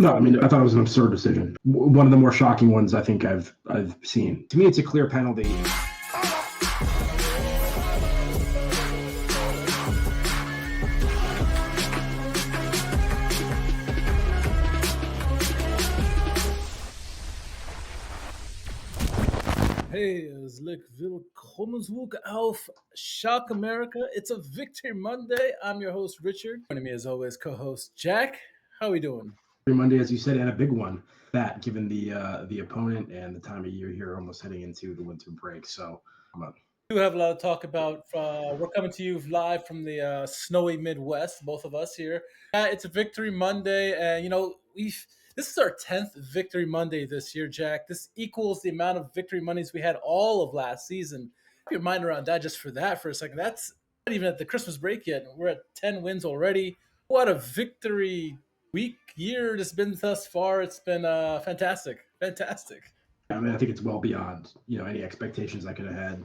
No, I mean, I thought it was an absurd decision. One of the more shocking ones I think I've seen. To me, it's a clear penalty. Hey, willkommen zurück auf Schalke America. It's a Victory Monday. I'm your host, Richard. Joining me as always, co-host Jack. How are we doing? Monday, as you said, and a big one. That, given the opponent and the time of year here, almost heading into the winter break. So, We do have a lot to talk about. We're coming to you live from the snowy Midwest, both of us here. It's a Victory Monday, and this is our 10th Victory Monday this year, Jack. This equals the amount of Victory Mondays we had all of last season. Wrap your mind around that just for that for a second. That's not even at the Christmas break yet. We're at 10 wins already. What a victory year it's been thus far. It's been fantastic. I mean, I think it's well beyond any expectations I could have had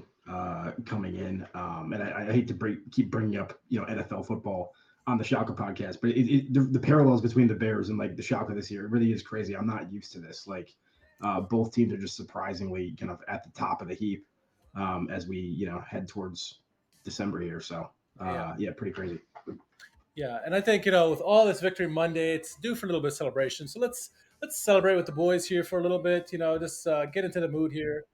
coming in. And I hate to keep bringing up NFL football on the Schalke podcast, but the parallels between the Bears and like the Schalke this year, it really is crazy. I'm not used to this. Like both teams are just surprisingly kind of at the top of the heap as we head towards December here. So yeah, pretty crazy. Yeah, and I think with all this Victory Monday, it's due for a little bit of celebration. So let's celebrate with the boys here for a little bit. Just get into the mood here.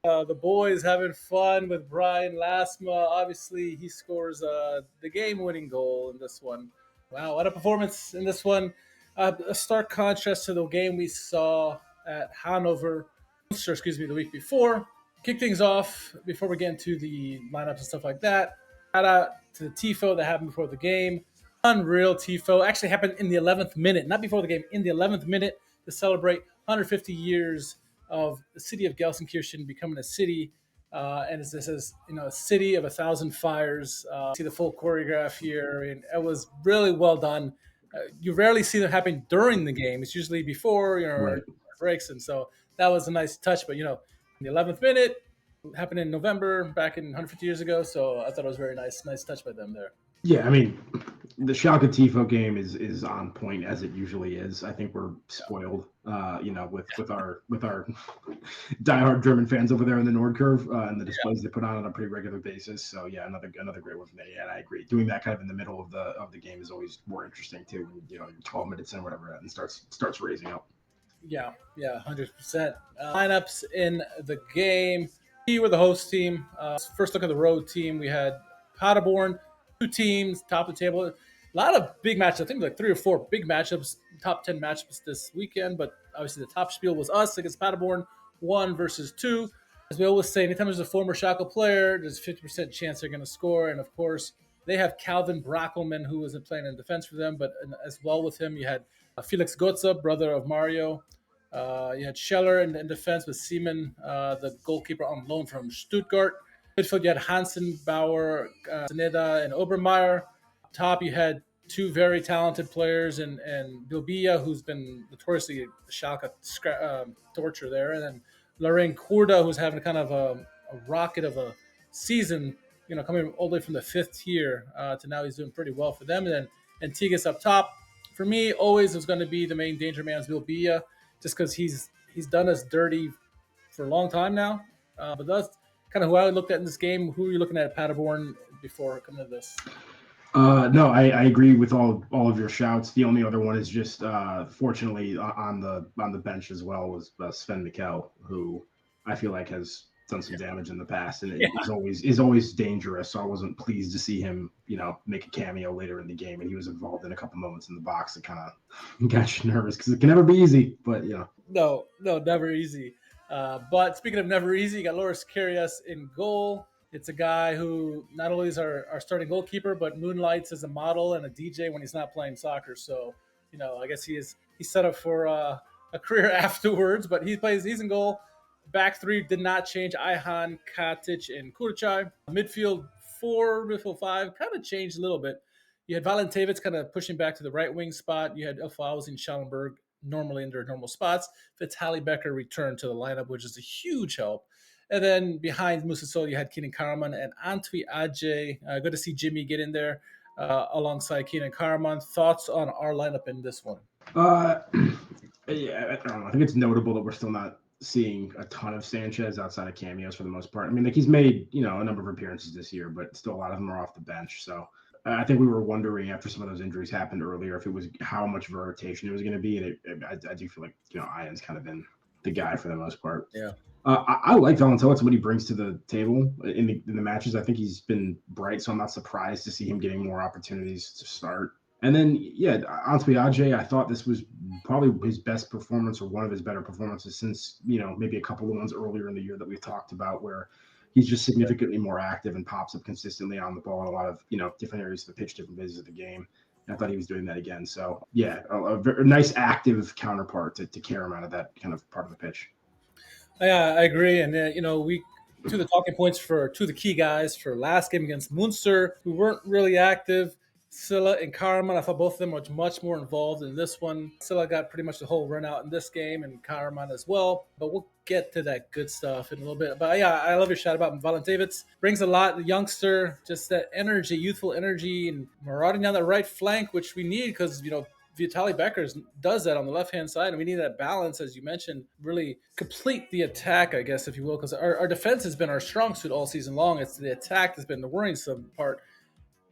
The boys having fun with Bryan Lasme. Obviously, he scores the game-winning goal in this one. Wow, what a performance in this one! A stark contrast to the game we saw at Hanover, the week before. Kick things off before we get into the lineups and stuff like that. Shout out to the tifo that happened before the game. Unreal tifo. Actually happened in the 11th minute, not before the game, in the 11th minute to celebrate 150 years of the city of Gelsenkirchen becoming a city. And this is, a city of 1,000 fires. See the full choreograph here. And it was really well done. You rarely see that happen during the game. It's usually before, Right. breaks. And so that was a nice touch. But, in the 11th minute, happened in November back in 150 years ago. So I thought it was very nice touch by them there. Yeah, I mean, the Schalke tifo game is on point as it usually is. I think we're spoiled, with our diehard German fans over there in the Nordkurve and the displays they put on a pretty regular basis. So yeah, another great one from me. And I agree, doing that kind of in the middle of the game is always more interesting too. When 12 minutes in, whatever, and starts raising up. Yeah, 100%. Lineups in the game. We were the host team. First look at the road team. We had Paderborn, two teams, top of the table. A lot of big matchups. I think like 3 or 4 big matchups, top 10 matchups this weekend. But obviously the top spiel was us against Paderborn, 1 versus 2. As we always say, anytime there's a former Schalke player, there's a 50% chance they're going to score. And of course, they have Calvin Brackelman, who wasn't playing in defense for them. But as well with him, you had Felix Gotze, brother of Mario. You had Scheller in defense with Seaman, the goalkeeper on loan from Stuttgart. Midfield, you had Hansen, Bauer, Zeneda, and Obermeier. Top, you had 2 very talented players, and Bilbia, who's been notoriously Schalke torture there, and then Lorraine Kurda, who's having kind of a rocket of a season, coming all the way from the 5th tier to now he's doing pretty well for them. And then Tigges up top. For me, always was going to be the main danger man is Bilbia, just because he's done us dirty for a long time now. But that's kind of who I looked at in this game. Who are you looking at Paderborn before coming to this? No, I agree with all of your shouts. The only other one is just fortunately on the bench as well was Sven Mikkel, who I feel like has done some damage in the past and is always dangerous. So I wasn't pleased to see him, make a cameo later in the game, and he was involved in a couple moments in the box that kind of got you nervous because it can never be easy. But no, never easy. But speaking of never easy, you got Loris Karius in goal. It's a guy who not only is our starting goalkeeper, but moonlights as a model and a DJ when he's not playing soccer. So, I guess he's set up for a career afterwards, but he's in goal. Back 3 did not change. Ihan, Katic, and Kurchai. Midfield 4, midfield 5 kind of changed a little bit. You had Valentevitz kind of pushing back to the right wing spot. You had Elfawzi and Schallenberg normally in their normal spots. Vitaly Becker returned to the lineup, which is a huge help. And then behind Musa Sol, you had Kenan Karaman and Antwi Ajay. Good to see Jimmy get in there. alongside Kenan Karaman. Thoughts on our lineup in this one? Yeah, I don't know. I think it's notable that we're still not seeing a ton of Sanchez outside of cameos for the most part. I mean, like he's made, a number of appearances this year, but still a lot of them are off the bench. So I think we were wondering after some of those injuries happened earlier if it was how much of a rotation it was going to be. And I do feel like, Ian's kind of been the guy for the most part. Yeah. I like Valentovic, what he brings to the table in the matches. I think he's been bright, so I'm not surprised to see him getting more opportunities to start. And then, Antoine, I thought this was probably his best performance or one of his better performances since, maybe a couple of ones earlier in the year that we've talked about where he's just significantly more active and pops up consistently on the ball in a lot of, different areas of the pitch, different phases of the game. And I thought he was doing that again. So, a very nice active counterpart to Karaman at that kind of part of the pitch. Yeah, I agree. And, we two of the talking points for two of the key guys for last game against Munster, who weren't really active. Silla and Karaman, I thought both of them were much more involved in this one. Silla got pretty much the whole run out in this game, and Karaman as well. But we'll get to that good stuff in a little bit. But yeah, I love your shout about Valentovic. Brings a lot, the youngster, just that energy, youthful energy, and marauding down the right flank, which we need because, Vitaly Beckers does that on the left-hand side, and we need that balance, as you mentioned, really complete the attack, I guess, if you will, because our defense has been our strong suit all season long. It's the attack that's been the worrisome part.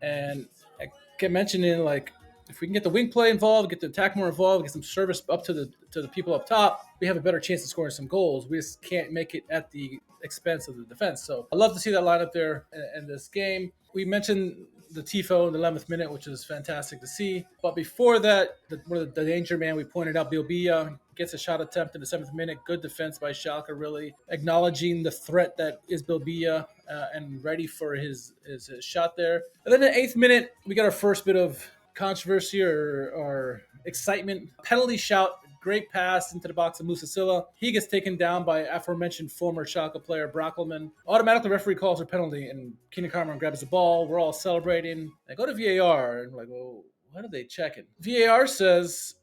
And I kept mentioning, like, if we can get the wing play involved, get the attack more involved, get some service up to the people up top, we have a better chance of scoring some goals. We just can't make it at the expense of the defense. So I love to see that lineup there in this game. We mentioned the Tifo in the 11th minute, which is fantastic to see. But before that, the danger man we pointed out, Bilbia, gets a shot attempt in the 7th minute. Good defense by Schalke, really acknowledging the threat that is Bilbia and ready for his shot there. And then in the 8th minute, we got our first bit of controversy or excitement. Penalty shout. Great pass into the box of Musa Silla. He gets taken down by aforementioned former Schalke player Brockelman. Automatically, the referee calls for penalty, and Kenan Karaman grabs the ball. We're all celebrating. I go to VAR, and we're like, well, what are they checking? VAR says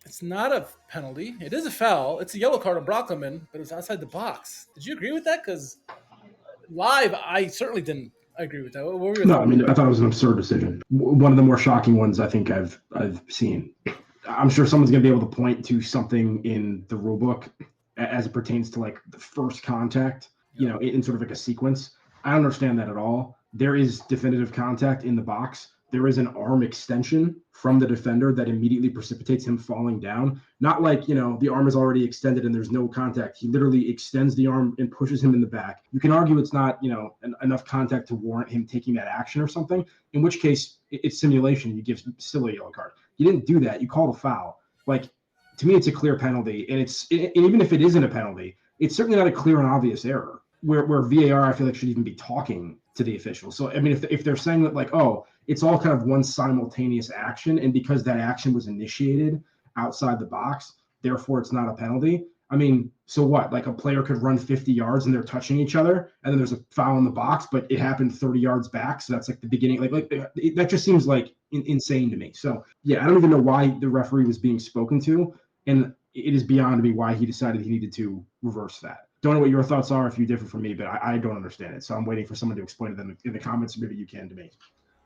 it's not a penalty. It is a foul. It's a yellow card on Brockelman, but it was outside the box. Did you agree with that? Because live, I certainly didn't agree with that. What were your thoughts? I thought it was an absurd decision. One of the more shocking ones I think I've seen. I'm sure someone's going to be able to point to something in the rule book as it pertains to like the first contact, in sort of like a sequence. I don't understand that at all. There is definitive contact in the box. There is an arm extension from the defender that immediately precipitates him falling down. Not like, the arm is already extended and there's no contact. He literally extends the arm and pushes him in the back. You can argue it's not, enough contact to warrant him taking that action or something, in which case it's simulation. You give still a yellow card. You didn't do that. You called a foul. Like, to me, it's a clear penalty. And even if it isn't a penalty, it's certainly not a clear and obvious error where VAR, I feel like, should even be talking to the officials. So, I mean, if they're saying that, like, oh, it's all kind of one simultaneous action, and because that action was initiated outside the box, therefore it's not a penalty. I mean, so what? Like a player could run 50 yards and they're touching each other, and then there's a foul in the box, but it happened 30 yards back. So that's like the beginning. That just seems like insane to me. So yeah, I don't even know why the referee was being spoken to, and it is beyond me why he decided he needed to reverse that. Don't know what your thoughts are if you differ from me, but I don't understand it. So I'm waiting for someone to explain to them in the comments. Maybe you can to me.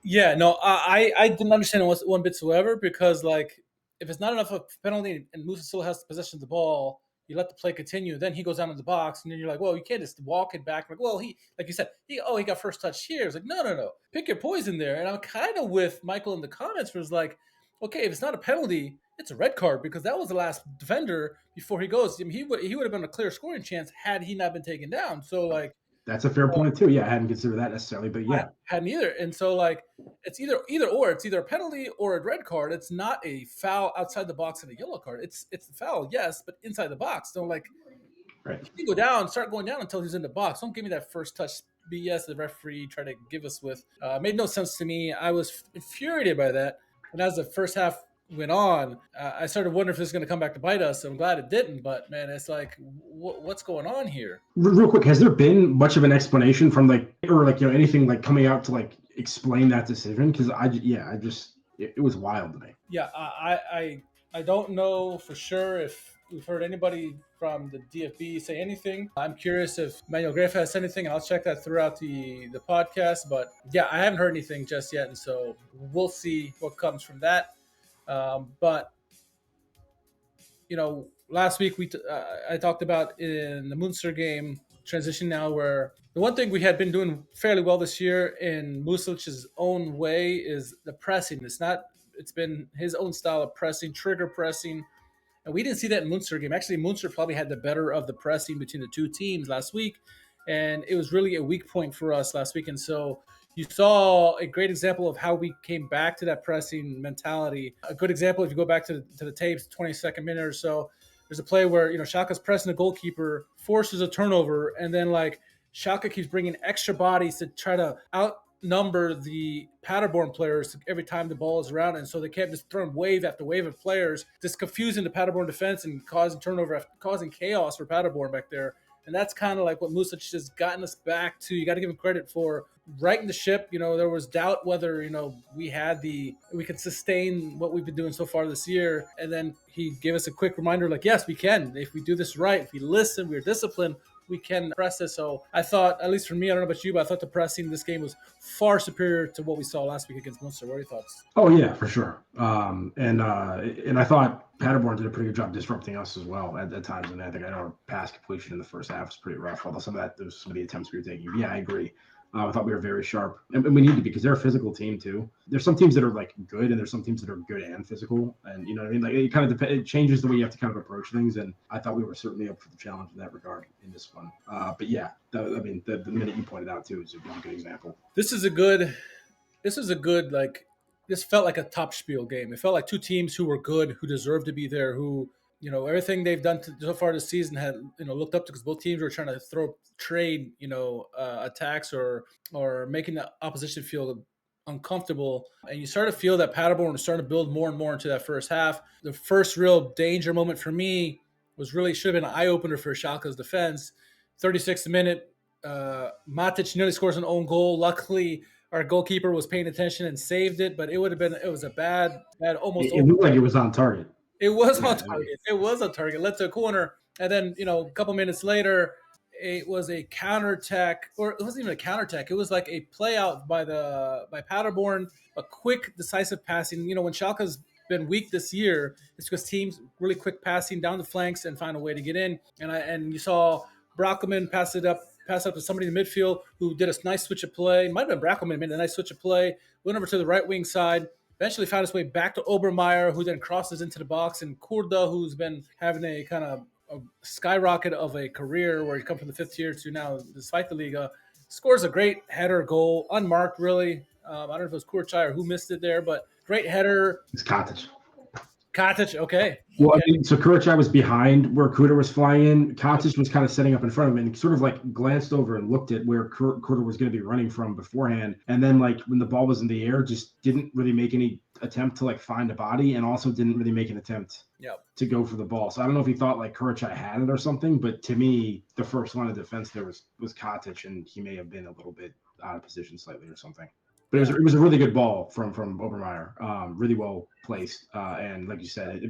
Yeah, no, I didn't understand it one bit whatsoever because, like, if it's not enough of a penalty and Musa still has possession of the ball, you let the play continue. Then he goes down in the box, and then you're like, well, you can't just walk it back. Like, well, like you said, he got first touch here. It's like, no. Pick your poison there. And I'm kind of with Michael in the comments where it's like, okay, if it's not a penalty, it's a red card because that was the last defender before he goes. I mean, he would have been a clear scoring chance had he not been taken down. So, like, that's a fair point too. Yeah, I hadn't considered that necessarily, but yeah, I hadn't either. And so, like, it's either or. It's either a penalty or a red card. It's not a foul outside the box and a yellow card. It's a foul, yes, but inside the box. So, like, right. You start going down until he's in the box. Don't give me that first touch BS the referee tried to give us with. Made no sense to me. I was infuriated by that. And as the first half went on, I started wondering if this is going to come back to bite us. I'm glad it didn't, but man, it's like, what's going on here? Real quick, has there been much of an explanation from anything like coming out to like explain that decision? Because it was wild to me. Yeah, I don't know for sure if we've heard anybody from the DFB say anything. I'm curious if Manuel Grefa has said anything, and I'll check that throughout the podcast. But yeah, I haven't heard anything just yet, and so we'll see what comes from that. But last week I talked about in the Munster game transition now, where the one thing we had been doing fairly well this year in Muslic's own way is the pressing. It's been his own style of pressing, trigger pressing. And we didn't see that in Munster game. Actually, Munster probably had the better of the pressing between the two teams last week. And it was really a weak point for us last week. And so you saw a great example of how we came back to that pressing mentality. A good example, if you go back to the tapes, 22nd minute or so, there's a play where, Schalke's pressing the goalkeeper, forces a turnover, and then Schalke keeps bringing extra bodies to try to outnumber the Paderborn players every time the ball is around. And so they kept just throwing wave after wave of players, just confusing the Paderborn defense and causing turnover, causing chaos for Paderborn back there. And that's kind of like what Muslic has gotten us back to. You got to give him credit for righting the ship. There was doubt whether, we could sustain what we've been doing so far this year. And then he gave us a quick reminder, yes, we can. If we do this right, if we listen, we're disciplined, we can press this. So I thought, at least for me, I don't know about you, but I thought the pressing in this game was far superior to what we saw last week against Munster. What are your thoughts? Oh yeah, for sure. And I thought Paderborn did a pretty good job disrupting us as well at times. And I think our pass completion in the first half was pretty rough. Although some of the attempts we were taking. Yeah, I agree. I thought we were very sharp, and we need to be, because they're a physical team too. There's some teams that are good, and there's some teams that are good and physical, and you know what I mean. It kind of it changes the way you have to kind of approach things. And I thought we were certainly up for the challenge in that regard in this one. But yeah, the minute you pointed out too is a good example. This felt like a top spiel game. It felt like two teams who were good, who deserved to be there, who everything they've done so far this season had looked up to, because both teams were trying to trade attacks or making the opposition feel uncomfortable. And you start to feel that Paderborn was starting to build more and more into that first half. The first real danger moment for me should have been an eye opener for Schalke's defense. 36th minute, Matic nearly scores an own goal. Luckily, our goalkeeper was paying attention and saved it, but it was a bad almost. It looked like it was on target. It was on target. It was on target. Led to a corner. And then, a couple minutes later, it was a counterattack, or it wasn't even a counterattack. It was like a play out by Paderborn, a quick, decisive passing. When Schalke's been weak this year, it's because teams really quick passing down the flanks and find a way to get in. And you saw Brockelman pass it up to somebody in the midfield who did a nice switch of play. Might have been Brockelman, made a nice switch of play, went over to the right wing side, eventually found his way back to Obermeier, who then crosses into the box, and Kurda, who's been having a kind of a skyrocket of a career where he comes from the fifth tier to now the Zweite Liga, scores a great header goal, unmarked really. I don't know if it was Kurchai or who missed it there, but great header. It's Katic. Okay. Well, okay. So Kurchai was behind where Kuda was flying in. Katic was kind of setting up in front of him and sort of glanced over and looked at where Kuda was going to be running from beforehand. And then when the ball was in the air, just didn't really make any attempt to find a body, and also didn't really make an attempt to go for the ball. So I don't know if he thought Kurchai had it or something, but to me, the first line of defense there was Katic, and he may have been a little bit out of position slightly or something. But it was a really good ball from Obermeier, really well placed. And like you said,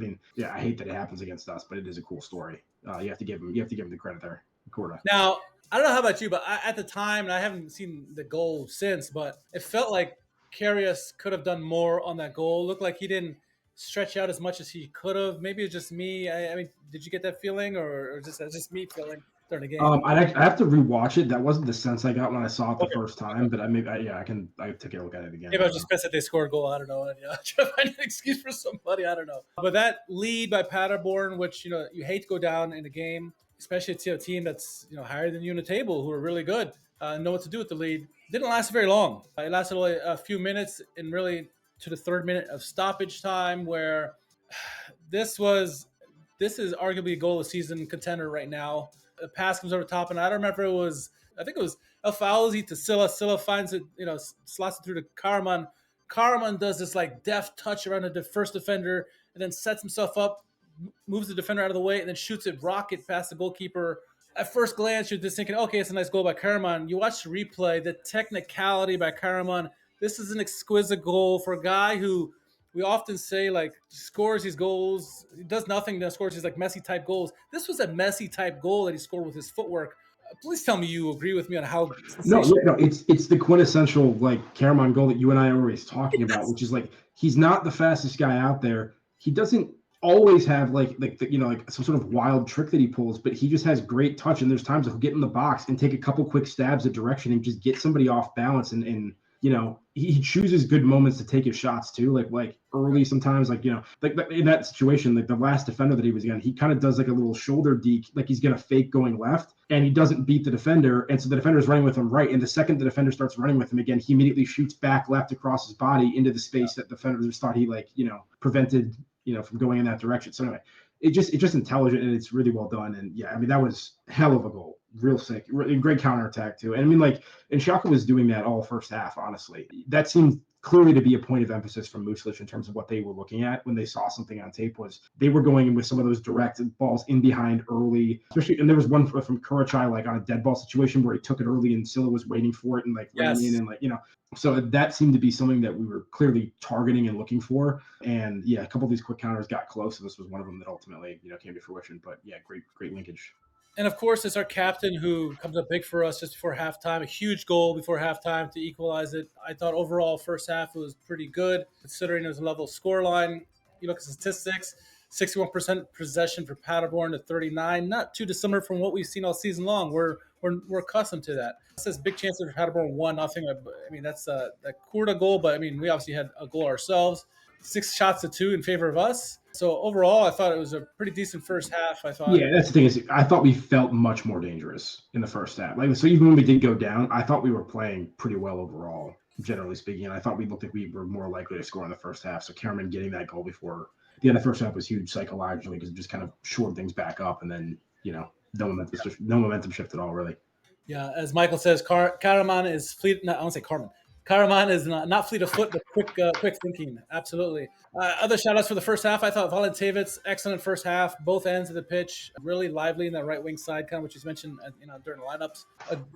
I hate that it happens against us, but it is a cool story. You have to give him the credit there, Korda. Now, I don't know how about you, but at the time, and I haven't seen the goal since, but it felt like Karius could have done more on that goal. It looked like he didn't stretch out as much as he could have. Maybe it's just me. I mean, did you get that feeling, or just me feeling during the game? I have to rewatch it. That wasn't the sense I got when I saw it the first time, but I take a look at it again. Maybe I was just pissed that they scored a goal. I don't know. And, trying to find an excuse for somebody. I don't know. But that lead by Paderborn, which you hate to go down in a game, especially to a team that's higher than you in the table, who are really good, know what to do with the lead. Didn't last very long. It lasted only a few minutes, and really to the third minute of stoppage time, where this is arguably a goal of the season contender right now. The pass comes over the top, and I don't remember I think it was El Fauzi to Silla. Silla finds it, slots it through to Karaman. Karaman does this deft touch around the first defender, and then sets himself up, moves the defender out of the way, and then shoots it rocket past the goalkeeper. At first glance, you're just thinking, okay, it's a nice goal by Karaman. You watch the replay, the technicality by Karaman. This is an exquisite goal for a guy who we often say like scores these goals, he does nothing, then scores these like Messi type goals. This was a Messi type goal that he scored with his footwork. Please tell me you agree with me on how No, sensational. no, it's the quintessential like Karaman goal that you and I are always talking about, which is like he's not the fastest guy out there. He doesn't always have like some sort of wild trick that he pulls, but he just has great touch. And there's times he'll get in the box and take a couple quick stabs of direction and just get somebody off balance. And he chooses good moments to take his shots too. Like early sometimes, like in that situation, like the last defender that he was against, he kind of does like a little shoulder deke, like he's gonna fake going left, and he doesn't beat the defender, and so the defender's running with him right. And the second the defender starts running with him again, he immediately shoots back left across his body into the space that the defender just thought he prevented from going in that direction. So anyway, it's just intelligent and it's really well done. And yeah, I mean that was hell of a goal, real sick, great counterattack too. And I mean and Schalke was doing that all first half. Honestly, that seemed clearly to be a point of emphasis from Muslic in terms of what they were looking at when they saw something on tape. Was they were going in with some of those direct balls in behind early, especially. And there was one from Kurachai like on a dead ball situation where he took it early and Silla was waiting for it and like ran in and so that seemed to be something that we were clearly targeting and looking for. And yeah, a couple of these quick counters got close, and this was one of them that ultimately came to fruition. But yeah, great linkage. And of course, it's our captain who comes up big for us just before halftime. A huge goal before halftime to equalize it. I thought overall, first half was pretty good, considering it was a level scoreline. You look at statistics, 61% possession for Paderborn to 39. Not too dissimilar from what we've seen all season long. We're accustomed to that. It says big chance for Paderborn 1-0. I mean, that's a Kurta goal, but I mean, we obviously had a goal ourselves. 6 shots to 2 in favor of us. So overall, I thought it was a pretty decent first half. I thought. Yeah, that's the thing is, I thought we felt much more dangerous in the first half. Like, so even when we did go down, I thought we were playing pretty well overall, generally speaking. And I thought we looked like we were more likely to score in the first half. So Karaman getting that goal before the end of the first half was huge psychologically because it just kind of shored things back up. And then no momentum shift at all, really. Yeah, as Michael says, Karaman is fleet. I won't say Carmen. Karaman is not fleet of foot, but quick thinking. Absolutely. Other shout-outs for the first half. I thought Valentevitz, excellent first half, both ends of the pitch, really lively in that right wing side, kind of what you mentioned, during the lineups.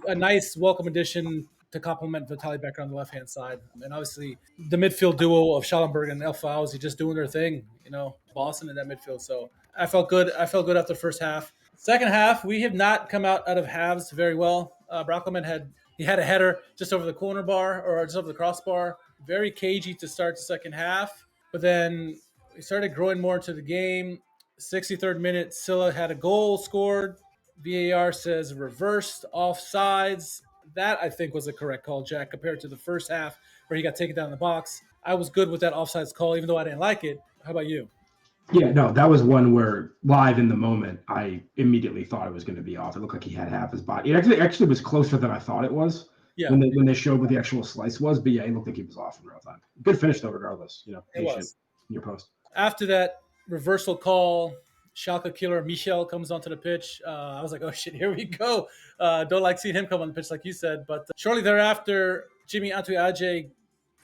A nice welcome addition to complement Vitaly Becker on the left-hand side. And obviously the midfield duo of Schallenberg and El Fauzi just doing their thing, bossing in that midfield. So I felt good. After the first half. Second half, we have not come out of halves very well. Brockelman had a header just over the corner bar or just over the crossbar. Very cagey to start the second half. But then we started growing more into the game. 63rd minute, Silla had a goal scored. VAR says reversed offsides. That, I think, was a correct call, Jack, compared to the first half where he got taken down in the box. I was good with that offsides call, even though I didn't like it. How about you? Yeah, no, that was one where live in the moment, I immediately thought it was going to be off. It looked like he had half his body. It actually was closer than I thought it was. Yeah. When they showed what the actual slice was, but yeah, it looked like he was off in real time. Good finish though, regardless. Patient in your post. After that reversal call, Schalke killer Michel comes onto the pitch. I was like, oh shit, here we go. Don't like seeing him come on the pitch, like you said. But shortly thereafter, Jimmy Antuyaje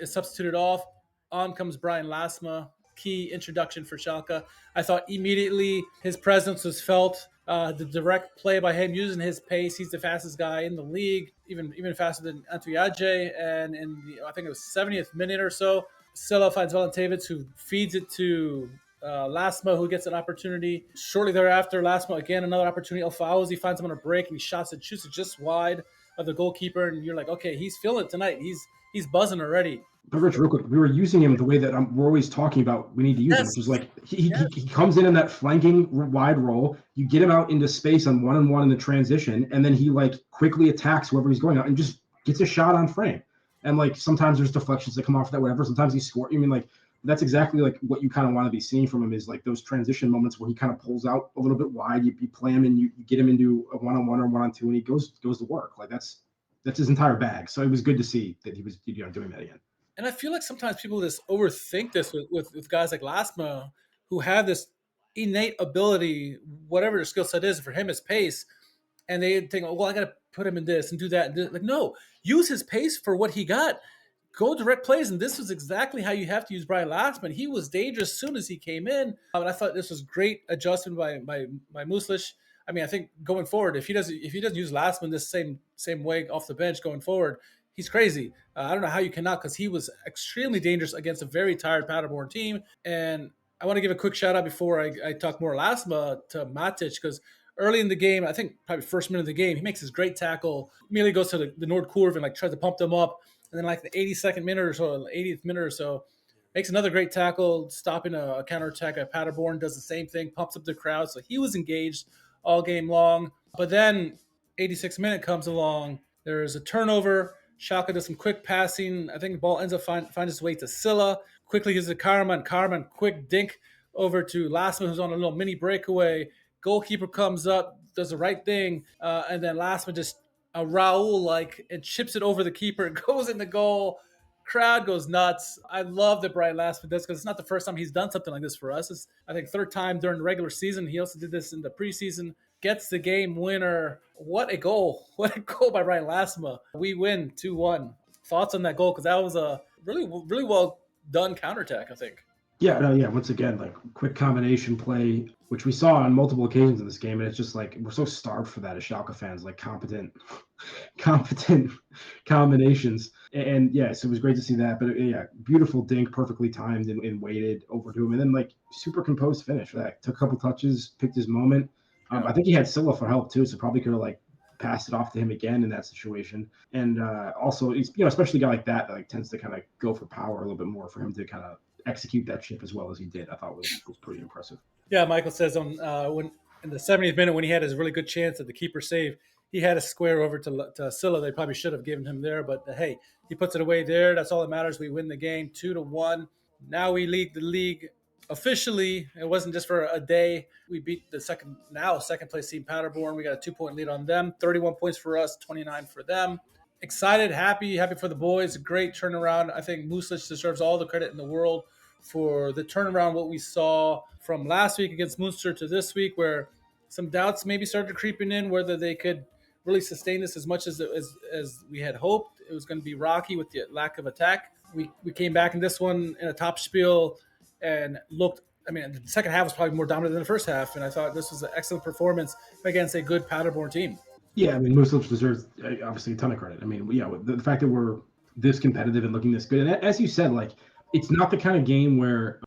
is substituted off. On comes Bryan Lasme. Key introduction for Schalke. I thought immediately his presence was felt. The direct play by him using his pace. He's the fastest guy in the league, even faster than Antuyaje. And I think it was 70th minute or so, Silla finds Valentevitz, who feeds it to Lasme, who gets an opportunity. Shortly thereafter, Lasme again another opportunity. El Fauzi finds him on a break and he shoots it just wide of the goalkeeper. And you're like, okay, he's feeling it tonight. He's buzzing already. But Rich, real quick, we were using him the way that we're always talking about we need to use him, which is like he comes in that flanking wide role. You get him out into space on one-on-one in the transition, and then he like quickly attacks whoever he's going out and just gets a shot on frame. And like sometimes there's deflections that come off that, whatever. Sometimes he scores. I mean, like that's exactly like what you kind of want to be seeing from him is like those transition moments where he kind of pulls out a little bit wide. You play him and you get him into a one-on-one or one-on-two, and he goes to work. Like that's his entire bag. So it was good to see that he was doing that again. And I feel like sometimes people just overthink this with guys like Lasme, who have this innate ability, whatever their skill set is. For him, it's pace, and they think, "Oh, well, I got to put him in this and do that." And like, no, use his pace for what he got. Go direct plays, and this was exactly how you have to use Bryan Lasme. He was dangerous as soon as he came in, and I thought this was great adjustment by Muslic. I mean, I think going forward, if he doesn't use Lasme this same way off the bench going forward, he's crazy. I don't know how you cannot, because he was extremely dangerous against a very tired Paderborn team. And I want to give a quick shout out before I talk more Lasme to Matic, because early in the game, I think probably first minute of the game, he makes his great tackle, immediately goes to the Nord Curve and like tries to pump them up. And then like the 82nd minute or so, 80th minute or so, makes another great tackle, stopping a counterattack at Paderborn, does the same thing, pumps up the crowd. So he was engaged all game long. But then 86th minute comes along. There's a turnover. Schalke does some quick passing. I think the ball ends up finds its way to Silla. Quickly gives it to Karaman. Karaman, quick dink over to Lasme, who's on a little mini breakaway. Goalkeeper comes up, does the right thing, and then Lasme just a Raul-like and chips it over the keeper. It goes in the goal. Crowd goes nuts. I love that Bryan Lasme does, because it's not the first time he's done something like this for us. It's, I think, third time during the regular season. He also did this in the preseason. Gets the game winner. What a goal. What a goal by Bryan Lasme. We win 2-1. Thoughts on that goal? Because that was a really, really well done counterattack, I think. Yeah, no, yeah. Once again, like quick combination play, which we saw on multiple occasions in this game, and it's just like we're so starved for that as Schalke fans, like competent combinations. And yes, it was great to see that. But yeah, beautiful dink, perfectly timed and weighted over to him, and then like super composed finish. That took a couple touches, picked his moment. I think he had Silla for help too, so probably could have like passed it off to him again in that situation. And also, he's, especially a guy like that like tends to kind of go for power a little bit more. For him to kind of execute that chip as well as he did, I thought was pretty impressive. Yeah, Michael says when in the 70th minute, when he had his really good chance at the keeper save, he had a square over to Silla. They probably should have given him there, but hey, he puts it away there. That's all that matters. We win the game 2-1. Now we lead the league officially. It wasn't just for a day. We beat the second place team Paderborn. We got a 2-point lead on them. 31 points for us, 29 for them. Excited, happy for the boys. Great turnaround. I think Muslic deserves all the credit in the world for the turnaround, what we saw from last week against Munster to this week, where some doubts maybe started creeping in whether they could really sustain this as much as we had hoped. It was going to be rocky with the lack of attack. We came back in this one in a top spiel and looked, the second half was probably more dominant than the first half, and I thought this was an excellent performance against a good Paderborn team. Yeah, Muslic deserves obviously a ton of credit. The fact that we're this competitive and looking this good, and as you said, like it's not the kind of game where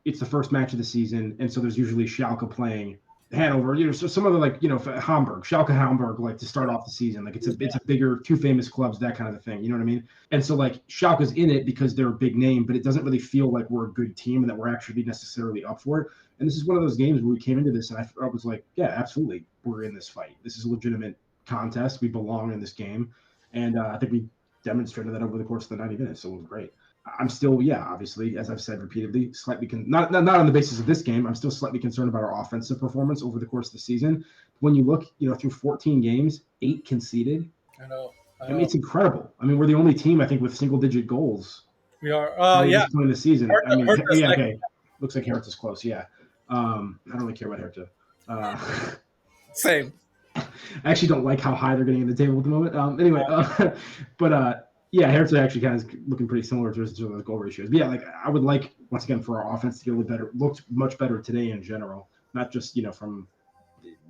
it's the first match of the season, and so there's usually Schalke playing Hanover, so some other Hamburg, Schalke Hamburg, like to start off the season, like it's a bigger, two famous clubs, that kind of a thing, you know what I mean? And so like Schalke's in it because they're a big name, but it doesn't really feel like we're a good team and that we're actually necessarily up for it. And this is one of those games where we came into this and I was like, yeah, absolutely, we're in this fight. This is a legitimate contest. We belong in this game, and I think we demonstrated that over the course of the 90 minutes. So it was great. I'm still, obviously, as I've said repeatedly, slightly not on the basis of this game. I'm still slightly concerned about our offensive performance over the course of the season. When you look, through 14 games, 8 conceded. I know. It's incredible. We're the only team I think with single-digit goals. We are. Yeah. This point in the season. Hertha, okay. Looks like Hertha's close. Yeah. I don't really care about Hertha. Same. I actually don't like how high they're getting in the table at the moment. Anyway, yeah, Hertz actually kind of looking pretty similar to those goal ratios. But yeah, I would like, once again, for our offense to get a little better. Looked much better today in general, not just from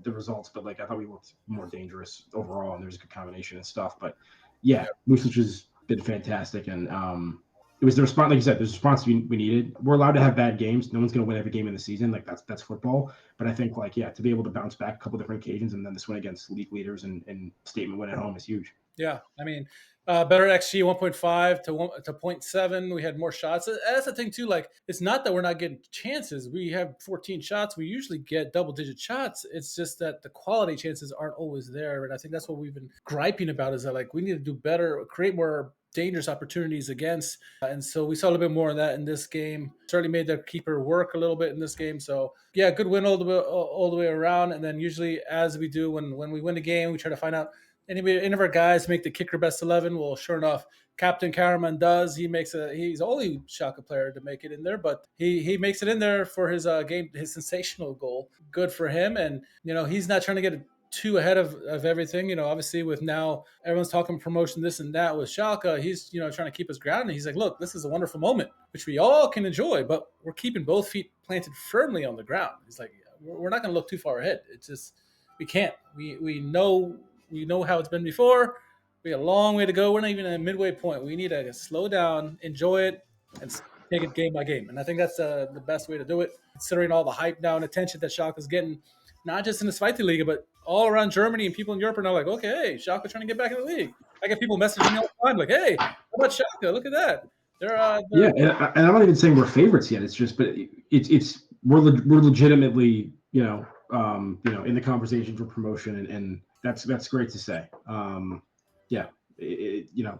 the results, but I thought we looked more dangerous overall, and there's a good combination and stuff. But yeah, Muslic has been fantastic, and it was the response, like you said, the response we needed. We're allowed to have bad games. No one's going to win every game in the season. That's football. But I think to be able to bounce back a couple different occasions, and then this win against league leaders and statement win at home is huge. Yeah, better XG 1.5 to 0.7. We had more shots. That's the thing too. It's not that we're not getting chances. We have 14 shots. We usually get double-digit shots. It's just that the quality chances aren't always there. And I think that's what we've been griping about, is that we need to do better, create more dangerous opportunities against. And so we saw a little bit more of that in this game. Certainly made their keeper work a little bit in this game. So yeah, good win all the way around. And then usually, as we do when we win a game, we try to find out any of our guys make the kicker best 11. Well, sure enough, Captain Karaman does. He's the only Schalke player to make it in there, but he makes it in there for his his sensational goal. Good for him. And he's not trying to get too ahead of everything. Obviously with now everyone's talking promotion, this and that with Schalke, he's trying to keep us grounded. He's like, look, this is a wonderful moment which we all can enjoy, but we're keeping both feet planted firmly on the ground. He's like, we're not going to look too far ahead. It's just we can't. We know how it's been before. We got a long way to go. We're not even at a midway point. We need to slow down, enjoy it, and take it game by game. And I think that's the best way to do it, considering all the hype now and attention that Schalke is getting, not just in the Zweite Liga, but all around Germany, and people in Europe are now like, okay, hey, Schalke trying to get back in the league. I get people messaging me all the time like, hey, how about Schalke? Look at that. Yeah, and I'm not even saying we're favorites yet. It's just, but it's we're legitimately, in the conversation for promotion, and that's great to say. Yeah,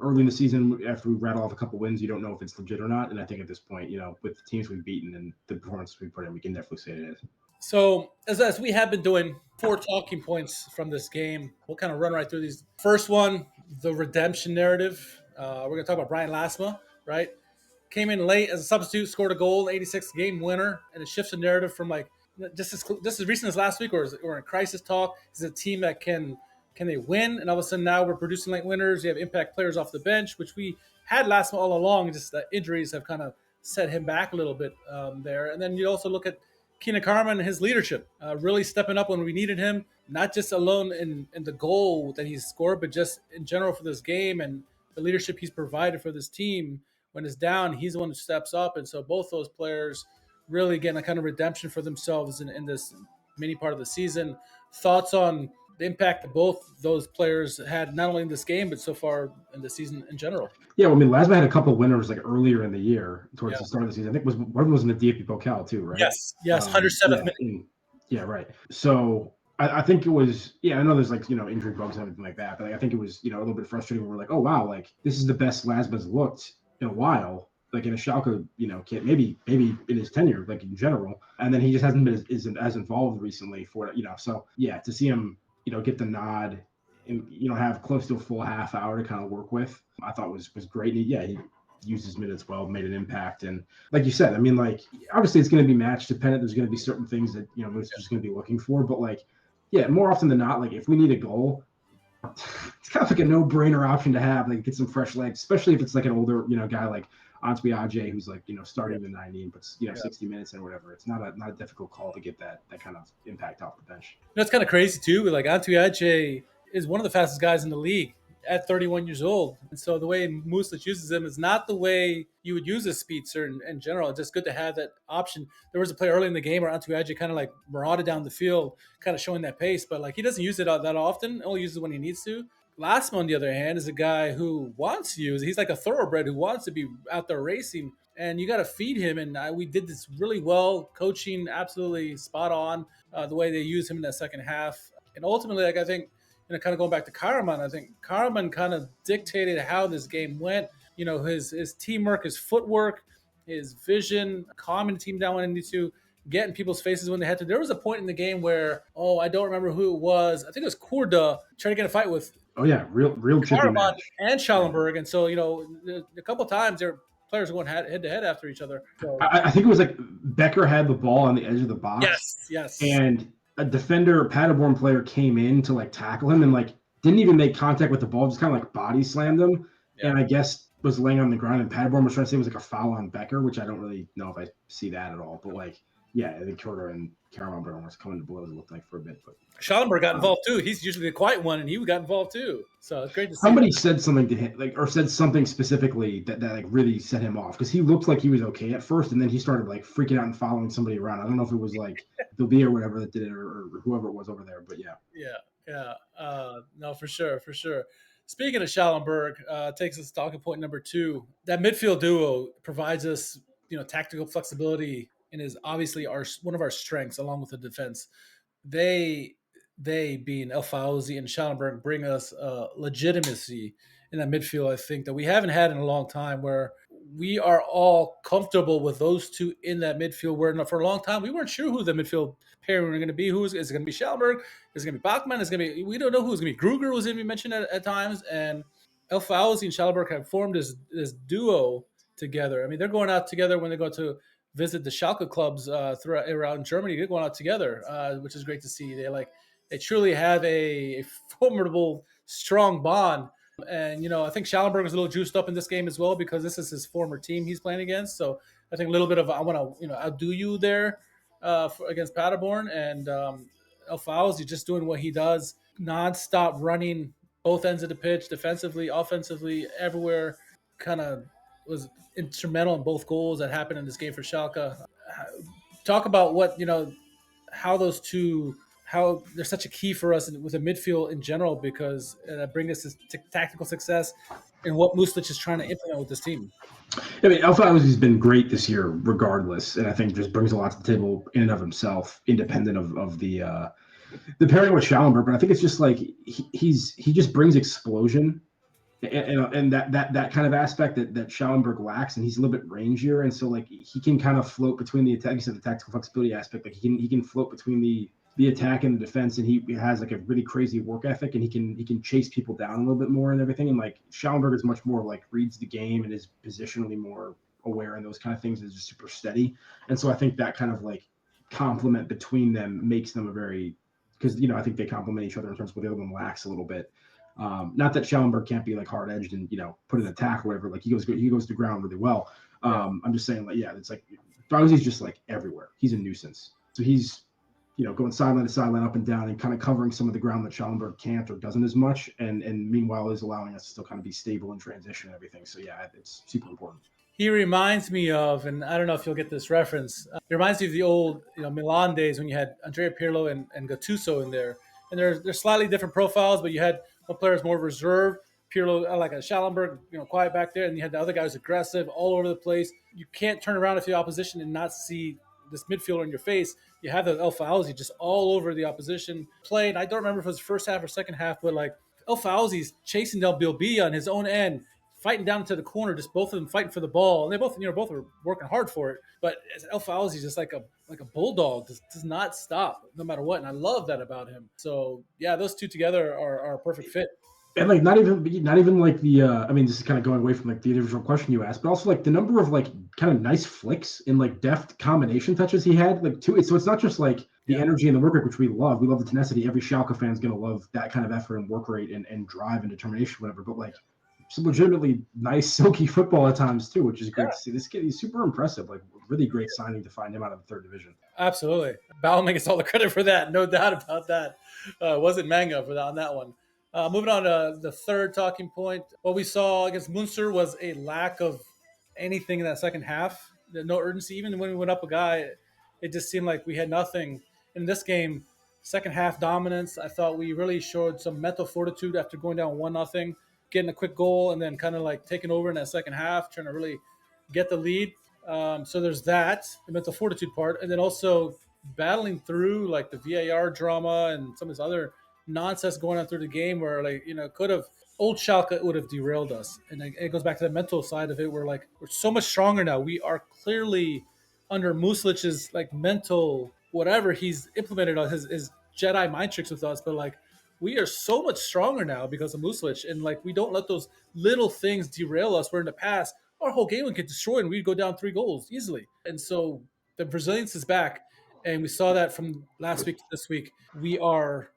early in the season, after we rattle off a couple wins, you don't know if it's legit or not. And I think at this point, with the teams we've beaten and the performances we put in, we can definitely say it is. So, as we have been doing, 4 talking points from this game. We'll kind of run right through these. First one, the redemption narrative. We're going to talk about Bryan Lasme, right? Came in late as a substitute, scored a goal, 86th game winner, and it shifts the narrative from like just as recent as last week, or in crisis talk. Is a team that can they win? And all of a sudden now we're producing late winners. You have impact players off the bench, which we had Lasme all along. Just the injuries have kind of set him back a little bit there. And then you also look at Kenan Karaman and his leadership, really stepping up when we needed him, not just alone in the goal that he's scored, but just in general for this game and the leadership he's provided for this team. When it's down, he's the one who steps up. And so both those players really getting a kind of redemption for themselves in this mini part of the season. Thoughts on the impact that both those players had, not only in this game, but so far in the season in general? Yeah, well, I mean, Lasme had a couple of winners like earlier in the year towards the start of the season. I think one of them was in the DFB Pokal too, right? Yes, 107th minute. Yeah, right. So I think it was, I know there's like, injury bugs and everything like that, but I think it was, a little bit frustrating. We're like, oh, wow, like this is the best Lasme's looked in a while, like in a Schalke, kid, maybe in his tenure, like in general. And then he just hasn't been as involved recently for it, so yeah, to see him, get the nod and, have close to a full half hour to kind of work with, I thought was great. And he used his minutes well, made an impact. And like you said, I mean, like, obviously it's going to be match dependent. There's going to be certain things that, Moose is just going to be looking for, but like, yeah, more often than not, like if we need a goal, it's kind of like a no-brainer option to have, like get some fresh legs, especially if it's like an older, guy like Antwi Ajay, who's like, starting the 90 and puts, 60 minutes and whatever. It's not a difficult call to get that kind of impact off the bench. It's kind of crazy too. Like Antwi Ajay is one of the fastest guys in the league at 31 years old. And so the way Muslic uses him is not the way you would use a speedster in general. It's just good to have that option. There was a play early in the game where Antwi Ajay kind of like marauded down the field, kind of showing that pace, but like he doesn't use it that often, only uses it when he needs to. Lasme, on the other hand, is a guy who wants to use it. He's like a thoroughbred who wants to be out there racing, and you got to feed him. And we did this really well, coaching absolutely spot on, the way they use him in that second half. And ultimately, like I think, kind of going back to Karaman, I think Karaman kind of dictated how this game went. His teamwork, his footwork, his vision, calming the team down when they need to, getting people's faces when they had to. There was a point in the game where, I don't remember who it was. I think it was Kurda trying to get a fight with. Oh yeah, real Karaman and Schallenberg, and so a couple times their players were going head to head after each other. So, I think it was like Becker had the ball on the edge of the box. Yes. And a defender, Paderborn player, came in to like tackle him and like didn't even make contact with the ball, just kind of like body slammed him. Yeah. And I guess was laying on the ground. And Paderborn was trying to say it was like a foul on Becker, which I don't really know if I see that at all. But like, yeah, I think Kurda and Karaman were almost coming to blows, it looked like, for a bit. But Schallenberg got involved too. He's usually the quiet one, and he got involved too. So it's great to see. Somebody said something to him, like, or said something specifically that like really set him off, because he looked like he was okay at first, and then he started like freaking out and following somebody around. I don't know if it was like Bilby or whatever that did it, or whoever it was over there, but yeah. No, for sure. Speaking of Schallenberg, takes us to talking point number 2. That midfield duo provides us, tactical flexibility, and is obviously one of our strengths, along with the defense. They being El Fauzi and Schallenberg bring us legitimacy in that midfield, I think, that we haven't had in a long time, where we are all comfortable with those two in that midfield, where for a long time we weren't sure who the midfield pairing were going to be. Is it going to be Schallenberg? Is it going to be Bachmann? We don't know who's going to be. Gruger was going to be mentioned at times, and El Fauzi and Schallenberg have formed this duo together. I mean, they're going out together when they go to visit the Schalke clubs around Germany. They're going out together, which is great to see. They truly have a formidable, strong bond. And, I think Schallenberg is a little juiced up in this game as well, because this is his former team he's playing against. So I think a little bit of, I want to, outdo you there against Paderborn. And El Fauzi just doing what he does, nonstop running both ends of the pitch, defensively, offensively, everywhere. Kind of was instrumental in both goals that happened in this game for Schalke. Talk about what how those two, how they're such a key for us with the midfield in general, because bring us this tactical success and what Muslic is trying to implement with this team. I mean, Alpha has been great this year, regardless, and I think just brings a lot to the table in and of himself, independent of the pairing with Schallenberg. But I think it's just like he just brings explosion and that kind of aspect that Schallenberg lacks, and he's a little bit rangier, and so like he can kind of float between the attack, the tactical flexibility aspect. Like he can float between the attack and the defense, and he has like a really crazy work ethic, and he can chase people down a little bit more and everything. And like Schallenberg is much more like reads the game and is positionally more aware and those kind of things, is just super steady. And so I think that kind of like complement between them makes them a very, because I think they complement each other in terms of what the other one lacks a little bit. Not that Schallenberg can't be like hard edged and put an attack or whatever. Like he goes to ground really well. I'm just saying, like, yeah, it's like Drowsy's just like everywhere. He's a nuisance. So he's going sideline to sideline, up and down, and kind of covering some of the ground that Schallenberg can't or doesn't as much. And meanwhile is allowing us to still kind of be stable in transition and everything. So yeah, it's super important. He reminds me of, and I don't know if you'll get this reference. He reminds me of the old, Milan days when you had Andrea Pirlo and Gattuso in there, and they're slightly different profiles, but you had one player is more reserved, Pirlo like a Schallenberg, quiet back there, and you had the other guy who's aggressive, all over the place. You can't turn around if the opposition and not see this midfielder in your face. You have the El Fauzi just all over the opposition play, and I don't remember if it was first half or second half, but like El Fauzi's chasing Del Bilby on his own end, fighting down to the corner, just both of them fighting for the ball, and they both are working hard for it. But El Fauzi just like a bulldog, does not stop no matter what, and I love that about him. So yeah, those two together are a perfect fit. And like not even like the I mean, this is kind of going away from like the original question you asked, but also like the number of like kind of nice flicks and like deft combination touches he had, like too. So it's not just like the energy and the work rate, which we love. We love the tenacity. Every Schalke fan's gonna love that kind of effort and work rate and drive and determination, whatever. But like some legitimately nice silky football at times too, which is great to see. This kid, he's super impressive. Like really great signing to find him out of the third division. Absolutely, Baumann gets all the credit for that, no doubt about that. Wasn't Manga for that on that one. Moving on to the third talking point, what we saw against Munster was a lack of anything in that second half. No urgency. Even when we went up a guy, it just seemed like we had nothing. In this game, second half dominance, I thought we really showed some mental fortitude after going down 1-0, getting a quick goal, and then kind of like taking over in that second half, trying to really get the lead. So there's that, the mental fortitude part, and then also battling through like the VAR drama and some of this other nonsense going on through the game where could have old Schalke would have derailed us. And it goes back to the mental side of it where like we're so much stronger now. We are clearly under Muslic's like mental whatever he's implemented on his Jedi mind tricks with us, but like we are so much stronger now because of Muslic, and like we don't let those little things derail us. Where in the past our whole game would get destroyed and we'd go down 3 goals easily. And so the resilience is back, and we saw that from last week to this week. We are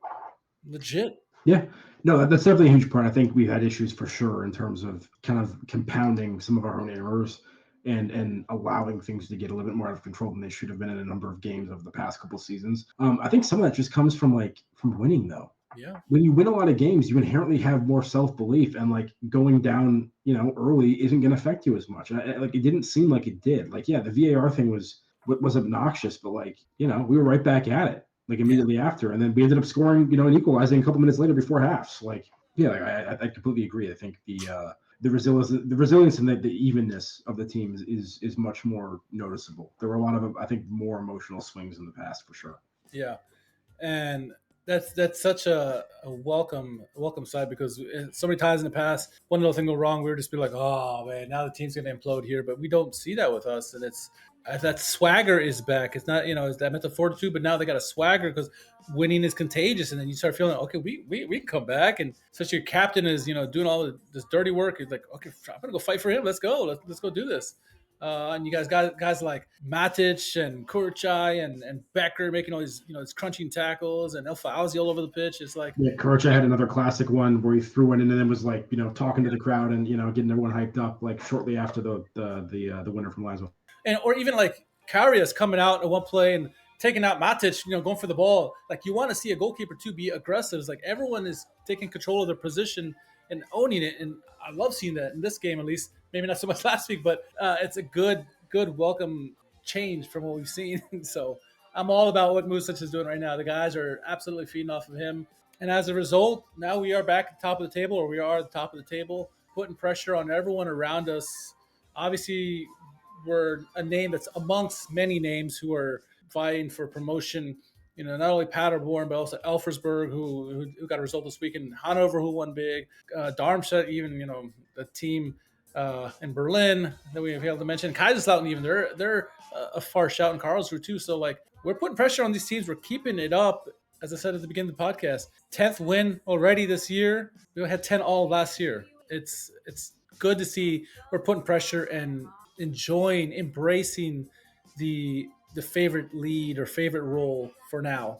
legit. Yeah, no, that's definitely a huge part. I think we've had issues for sure in terms of kind of compounding some of our own errors and allowing things to get a little bit more out of control than they should have been in a number of games over the past couple of seasons. I think some of that just comes from winning though. Yeah. When you win a lot of games, you inherently have more self-belief, and like going down, early isn't going to affect you as much. Like it didn't seem like it did. Like, yeah, the VAR thing was obnoxious, but like, we were right back at it. Like immediately after, and then we ended up scoring, and equalizing a couple minutes later before half. So like, yeah, like I completely agree. I think the resilience and the evenness of the team is much more noticeable. There were a lot of, I think, more emotional swings in the past for sure. Yeah, and that's such a welcome side, because so many times in the past, one little thing go wrong, we were just be like, oh man, now the team's gonna implode here. But we don't see that with us, and it's that swagger is back. It's not it's that mental fortitude, but now they got a swagger because winning is contagious, and then you start feeling okay, we can come back, and such your captain is doing all this dirty work. He's like, okay, I'm gonna go fight for him. Let's go, let's go do this. And you guys got guys like Matic and Kurchai and Becker making all these these crunching tackles, and El Fauzi all over the pitch. It's like Kurchai had another classic one where he threw one in and then was like talking to the crowd and getting everyone hyped up like shortly after the winner from Lasme. And or even like Karius coming out in one play and taking out Matic, going for the ball. Like you want to see a goalkeeper to be aggressive. It's like everyone is taking control of their position and owning it, and I love seeing that in this game at least. Maybe not so much last week, but it's a good welcome change from what we've seen. So I'm all about what Muslic is doing right now. The guys are absolutely feeding off of him, and as a result, now we are back at the top of the table, or we are at the top of the table, putting pressure on everyone around us. Obviously, we're a name that's amongst many names who are vying for promotion. Not only Paderborn, but also Elfersberg, who got a result this weekend. Hanover, who won big. Darmstadt, even the team in Berlin that we have failed to mention. Kaiserslautern, even they're a far shout in Karlsruhe too. So like we're putting pressure on these teams. We're keeping it up. As I said at the beginning of the podcast, 10th win already this year. We had 10 all last year. It's good to see we're putting pressure and enjoying, embracing the favorite lead or favorite role for now.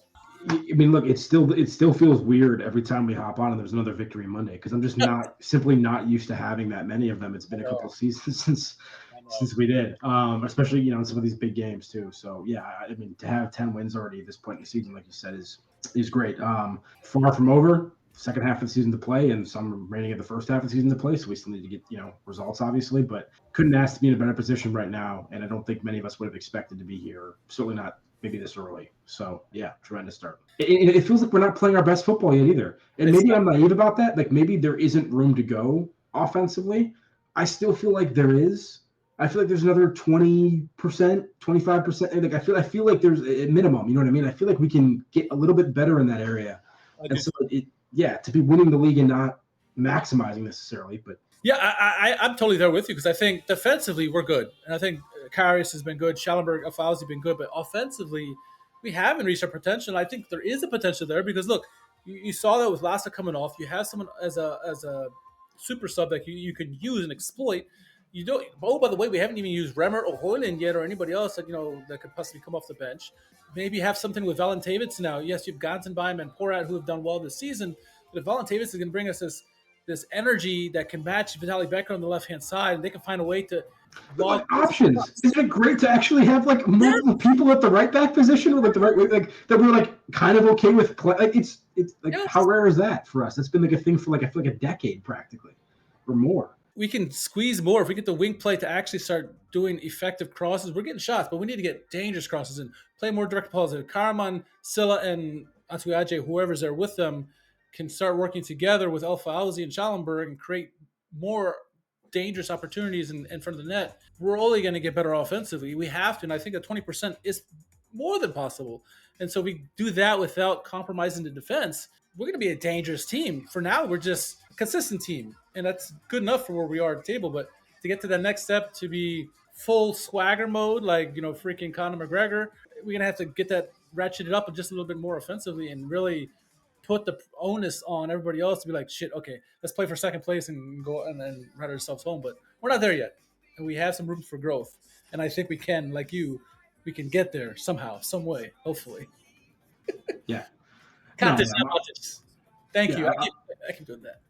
I mean, look, it still feels weird every time we hop on and there's another victory Monday because I'm just simply not used to having that many of them. It's been a couple of seasons since we did, especially in some of these big games too. So yeah, I mean, to have 10 wins already at this point in the season, like you said, is great. Far from over. Second half of the season to play and some remaining of the first half of the season to play. So we still need to get, results obviously, but couldn't ask to be in a better position right now. And I don't think many of us would have expected to be here. Certainly not maybe this early. So yeah, tremendous start. It feels like we're not playing our best football yet either. And maybe I'm naive about that. Like maybe there isn't room to go offensively. I still feel like there is. I feel like there's another 20%, 25%. Like I feel like there's a minimum, you know what I mean? I feel like we can get a little bit better in that area. And so to be winning the league and not maximizing necessarily, but I'm totally there with you because I think defensively we're good, and I think Karius has been good, Schallenberg, Alfauzi have been good, but offensively we haven't reached our potential. I think there is a potential there because look, you saw that with Lasme coming off. You have someone as a super sub that you can use and exploit. You don't. Oh, by the way, we haven't even used Remmer or Hoyland yet, or anybody else that that could possibly come off the bench. Maybe have something with Valentavits now. Yes, you've Gantenbeim and Porat who have done well this season, but if Valentavits is going to bring us this energy that can match Vitaly Becker on the left hand side, and they can find a way to options. Isn't it great to actually have like multiple people at the right back position or like the right way, like that we're like kind of okay with play? Like it's like how rare is that for us? That's been like a thing for like I feel like a decade practically or more. We can squeeze more if we get the wing play to actually start doing effective crosses. We're getting shots, but we need to get dangerous crosses and play more direct balls. Karaman, Silla, and Atuaje, whoever's there with them, can start working together with Alfauzi and Schallenberg and create more dangerous opportunities in front of the net. We're only going to get better offensively. We have to, and I think that 20% is more than possible. And so we do that without compromising the defense. We're going to be a dangerous team. For now, we're just a consistent team, and that's good enough for where we are at the table. But to get to that next step, to be full swagger mode, like freaking Conor McGregor, we're going to have to get that ratcheted up just a little bit more offensively and really put the onus on everybody else to be like, shit, okay, let's play for second place and go and then ride ourselves home. But we're not there yet, and we have some room for growth. And I think we can, like you, we can get there somehow, some way, hopefully. Yeah. Thank you. I keep doing that.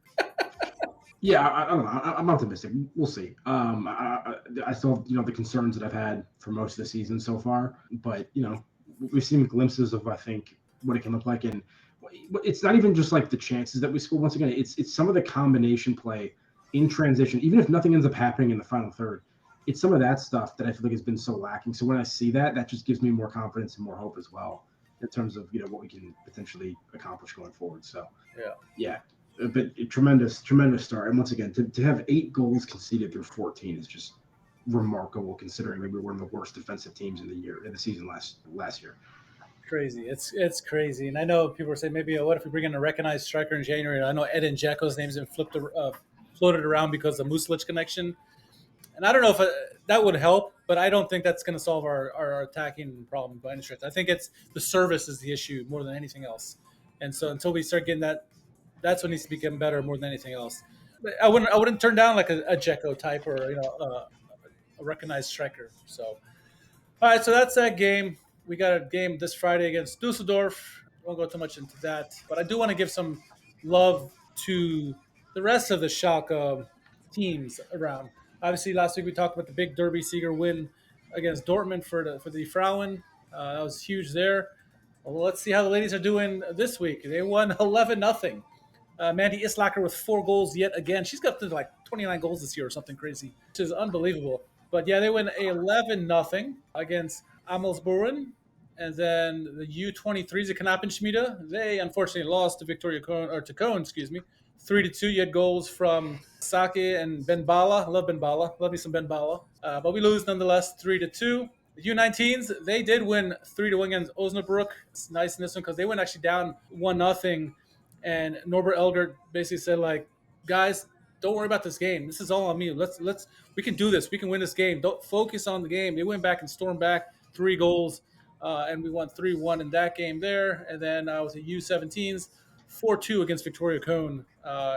Yeah, I don't know. I'm optimistic. We'll see. I still have, the concerns that I've had for most of the season so far, but we've seen glimpses of I think what it can look like, and it's not even just like the chances that we score. Once again, it's some of the combination play in transition, even if nothing ends up happening in the final third. It's some of that stuff that I feel like has been so lacking. So when I see that just gives me more confidence and more hope as well in terms of what we can potentially accomplish going forward. So yeah. But tremendous start. And once again, to have 8 goals conceded through 14 is just remarkable considering we were one of the worst defensive teams in the season last year. Crazy. It's crazy. And I know people are saying maybe what if we bring in a recognized striker in January? I know Edin Dzeko's name's been floated around because of the Muslic connection. And I don't know if that would help, but I don't think that's going to solve our attacking problem by any stretch. I think it's the service is the issue more than anything else. And so until we start getting that, that's what needs to become better more than anything else. But I wouldn't turn down like a Dzeko type or a recognized striker. So all right, so that's that game. We got a game this Friday against Dusseldorf. I won't go too much into that, but I do want to give some love to the rest of the Schalke teams around. Obviously, last week we talked about the big Derby Sieger win against Dortmund for the Frauen. That was huge there. Well, let's see how the ladies are doing this week. They won 11-0. Mandy Islacker with 4 goals yet again. She's got to like 29 goals this year or something crazy, which is unbelievable. But yeah, they win 11-0 against Amelsburen. And then the U23s of Knappen they unfortunately lost to Victoria Cone, or to Cone, excuse me, 3-2. You had goals from Sake and Ben Bala. I love Ben Bala. Love me some Ben Bala. But we lose nonetheless, 3-2. The U19s, they did win 3-1 against Osnabrück. It's nice in this one because they went actually down 1-0. And Norbert Elgert basically said, like, guys, don't worry about this game. This is all on me. We can do this. We can win this game. Don't focus on the game. They went back and stormed back 3 goals, and we won 3-1 in that game there. And then with the U17s, 4-2 against Victoria Cone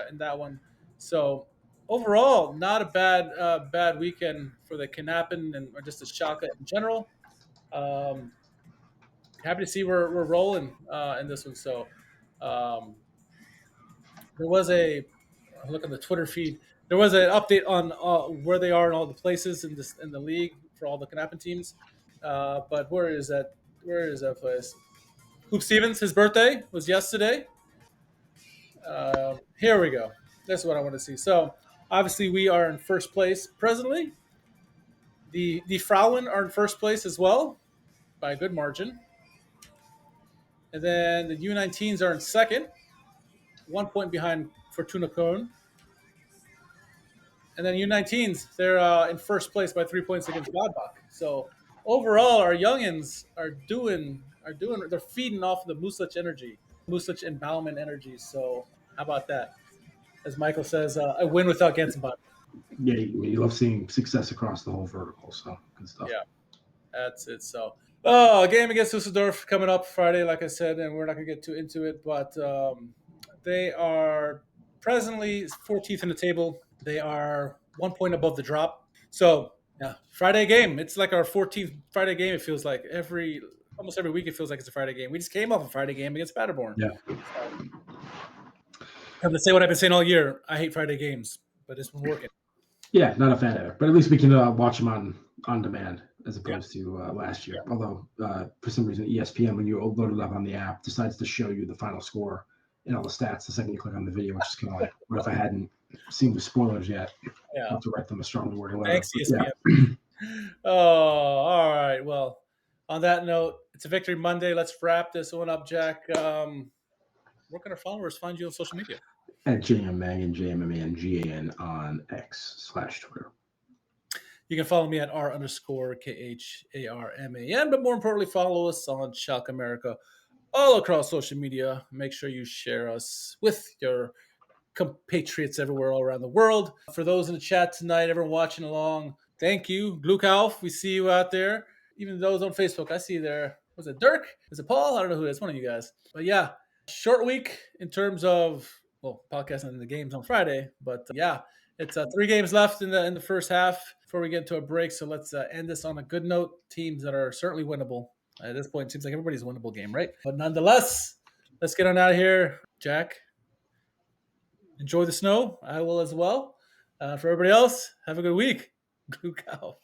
in that one. So overall, not a bad weekend for the Knappen and or just the Schalke in general. Happy to see we're rolling in this one. So there was a look on the Twitter feed. There was an update on where they are in all the places in the league for all the Knappen teams. But where is that? Where is that place? Hoop Stevens, his birthday was yesterday. Here we go. That's what I want to see. So obviously we are in first place presently. The Frauen are in first place as well by a good margin. And then the U19s are in second, 1 point behind Fortuna Köln. And then U19s, they're in first place by 3 points against Gladbach. So overall, our youngins they're feeding off the Muslic energy, Muslic endowment energy. So how about that? As Michael says, a win without Gensenbach. Yeah, you love seeing success across the whole vertical. So good stuff. Yeah, that's it. So, a game against Düsseldorf coming up Friday, like I said, and we're not going to get too into it, but they are presently 14th in the table. They are 1 point above the drop. So, yeah, Friday game. It's like our 14th Friday game. It feels like almost every week. It feels like it's a Friday game. We just came off a Friday game against Paderborn. Yeah. I'm gonna say what I've been saying all year. I hate Friday games, but it's been working. Yeah, not a fan of it, but at least we can watch them on demand as opposed to last year. Yeah. Although for some reason ESPN, when you load it up on the app, decides to show you the final score and all the stats the second you click on the video, which is kind of like, what if I hadn't seen the spoilers yet? Yeah. I'll have to write them a strongly worded letter. Thanks, ESPN. Yeah. Oh, all right. Well, on that note, it's a Victory Monday. Let's wrap this one up, Jack. Where can our followers find you on social media? At JMMangan, JMMANGAN on X/Twitter. You can follow me at R_KHARMAN, but more importantly, follow us on Schalke America all across social media. Make sure you share us with your compatriots everywhere all around the world. For those in the chat tonight, everyone watching along, thank you. Gluk Alf, we see you out there. Even those on Facebook, I see you there. Was it Dirk? Is it Paul? I don't know who it is. One of you guys. But yeah, short week in terms of, well, podcasting and the games on Friday. But yeah, it's 3 games left in the first half before we get into a break. So let's end this on a good note. Teams that are certainly winnable. At this point, it seems like everybody's a winnable game, right? But nonetheless, let's get on out of here. Jack, enjoy the snow. I will as well. For everybody else, have a good week. Gluk Alf.